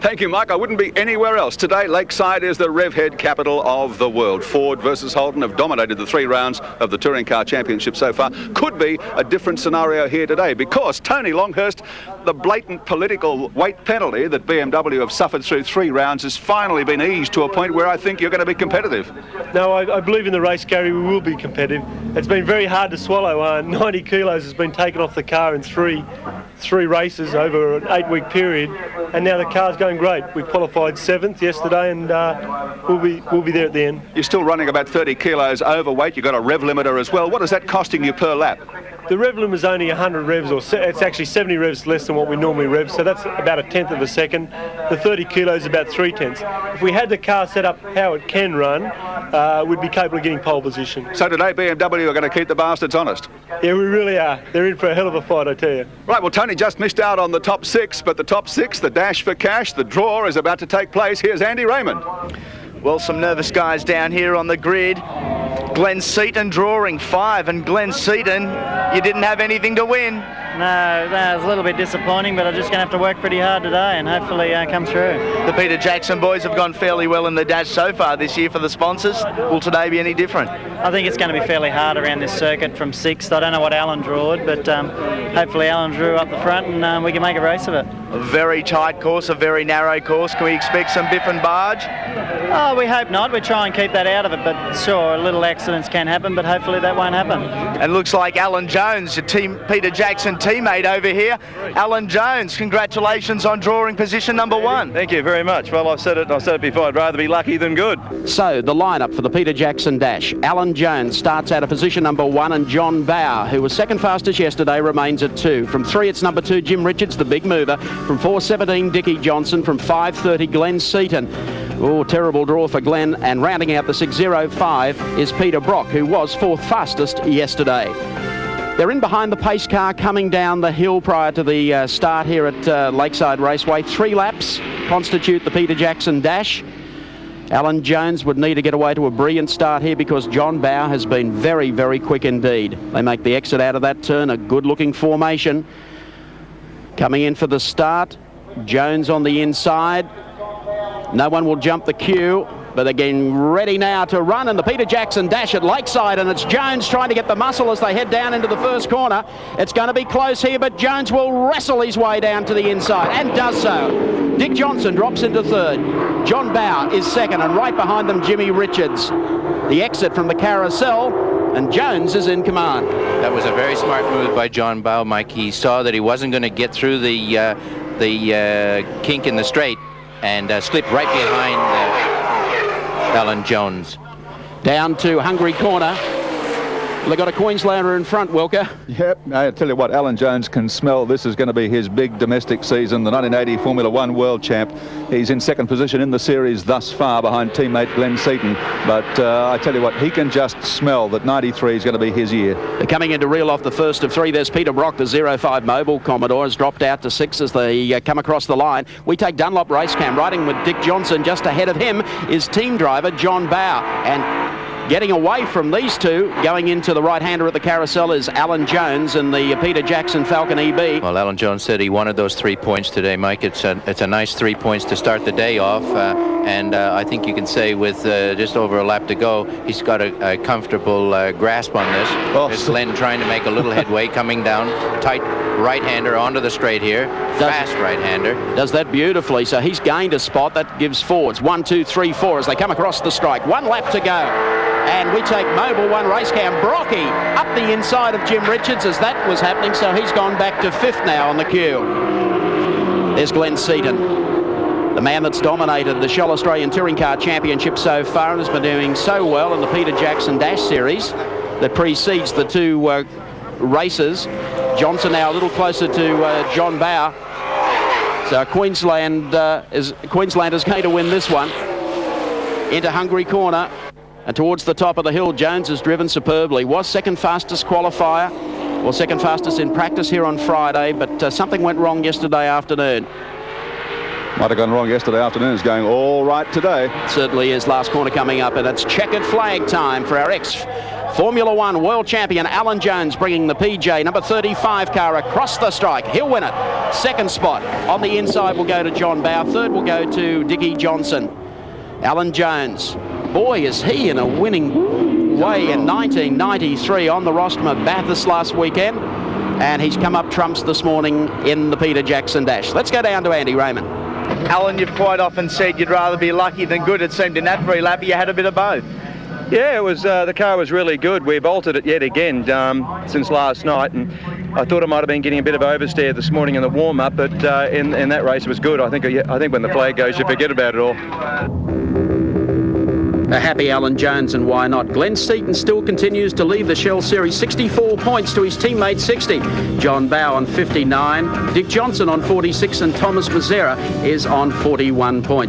Thank you, Mike. I wouldn't be anywhere else. Today, Lakeside is the revhead capital of the world. Ford versus Holden have dominated the 3 rounds of the Touring Car Championship so far. Could be a different scenario here today because Tony Longhurst, the blatant political weight penalty that BMW have suffered through 3 rounds has finally been eased to a point where I think you're going to be competitive. No, I believe in the race, Gary. We will be competitive. It's been very hard to swallow. 90 kilos has been taken off the car in three races over an 8-week period, and now the car's going great. We qualified 7th yesterday, and we'll be there at the end. You're still running about 30 kilos overweight. You've got a rev limiter as well. What is that costing you per lap? The rev limit is only 100 revs, or it's actually 70 revs less than what we normally rev, so that's about 1/10 of a second. The 30 kilos is about 3/10. If we had the car set up how it can run, we'd be capable of getting pole position. So today BMW are going to keep the bastards honest? Yeah, we really are. They're in for a hell of a fight, I tell you. Right, well, Tony just missed out on the top 6, but the top 6, the dash for cash, the draw is about to take place. Here's Andy Raymond. Well, some nervous guys down here on the grid. Glenn Seaton drawing 5, and Glenn Seaton, you didn't have anything to win. No, that was a little bit disappointing, but I'm just going to have to work pretty hard today and hopefully come through. The Peter Jackson boys have gone fairly well in the dash so far this year for the sponsors. Will today be any different? I think it's going to be fairly hard around this circuit from 6th. I don't know what Alan drawed, but hopefully Alan drew up the front and we can make a race of it. A very tight course, a very narrow course. Can we expect some biff and barge? Oh, we hope not. We try and keep that out of it, but sure, little accidents can happen, but hopefully that won't happen. And looks like Alan Jones, your Peter Jackson teammate over here. Alan Jones, congratulations on drawing position number 1. Thank you very much. Well, I've said it before, I'd rather be lucky than good. So the lineup for the Peter Jackson Dash. Alan Jones starts out of position number 1, and John Bauer, who was second fastest yesterday, remains at 2. From 3, it's number 2, Jim Richards, the big mover. From 4:17, Dickie Johnson. From 5:30, Glenn Seaton. Oh, terrible draw for Glenn. And rounding out the 6:05 is Peter Brock, who was 4th fastest yesterday. They're in behind the pace car coming down the hill prior to the start here at Lakeside Raceway. 3 laps constitute the Peter Jackson Dash. Alan Jones would need to get away to a brilliant start here because John Bauer has been very, very quick indeed. They make the exit out of that turn, a good-looking formation. Coming in for the start, Jones on the inside. No one will jump the queue, but they're getting ready now to run, and the Peter Jackson Dash at Lakeside, and it's Jones trying to get the muscle as they head down into the first corner. It's going to be close here, but Jones will wrestle his way down to the inside, and does so. Dick Johnson drops into 3rd. John Bauer is 2nd, and right behind them, Jimmy Richards. The exit from the carousel, and Jones is in command. That was a very smart move by John Bauer, Mike. He saw that he wasn't going to get through the kink in the straight, and slipped right behind Alan Jones. Down to Hungry Corner. They've got a Queenslander in front, Wilker. Yep, I tell you what, Alan Jones can smell this is going to be his big domestic season, the 1980 Formula 1 World Champ. He's in 2nd position in the series thus far behind teammate Glenn Seaton. But I tell you what, he can just smell that 93 is going to be his year. They're coming in to reel off the first of 3. There's Peter Brock, the 05 Mobile Commodore, has dropped out to 6 as they come across the line. We take Dunlop Racecam, riding with Dick Johnson. Just ahead of him is team driver John Bauer. And getting away from these two, going into the right-hander at the carousel is Alan Jones and the Peter Jackson Falcon EB. Well, Alan Jones said he wanted those 3 points today, Mike. It's a nice 3 points to start the day off, and I think you can say with just over a lap to go, he's got a comfortable grasp on this. There's Glenn trying to make a little headway, coming down, tight right-hander onto the straight here, fast right-hander. Does that beautifully, so he's gained a spot. That gives Fords 1, 2, 3, 4 as they come across the strike. 1 lap to go. And we take Mobile 1 Racecam. Brocky up the inside of Jim Richards as that was happening, so he's gone back to 5th now on the queue. There's Glenn Seaton, the man that's dominated the Shell Australian Touring Car Championship so far and has been doing so well in the Peter Jackson Dash Series that precedes the 2 races. Johnson now a little closer to John Bauer. So Queenslander's going to win this one. Into Hungry Corner. And towards the top of the hill, Jones has driven superbly. Was 2nd fastest qualifier, or 2nd fastest in practice here on Friday, but something went wrong yesterday afternoon. Might have gone wrong yesterday afternoon. It's going all right today. Certainly is. Last corner coming up, and it's checkered flag time for our Formula One world champion Alan Jones, bringing the PJ number 35 car across the strike. He'll win it. Second spot on the inside will go to John Bower. Third will go to Dickie Johnson. Alan Jones, boy, is he in a winning way in 1993 on the rostrum of Bathurst last weekend. And he's come up trumps this morning in the Peter Jackson Dash. Let's go down to Andy Raymond. Alan, you've quite often said you'd rather be lucky than good. It seemed in that free lap you had a bit of both. Yeah, it was. The car was really good. We've altered it yet again since last night, and I thought I might have been getting a bit of oversteer this morning in the warm-up, but in that race it was good. I think when the flag goes, you forget about it all. A happy Alan Jones, and why not? Glenn Seaton still continues to lead the Shell Series, 64 points to his teammate 60. John Bowe on 59, Dick Johnson on 46, and Thomas Mazzera is on 41 points.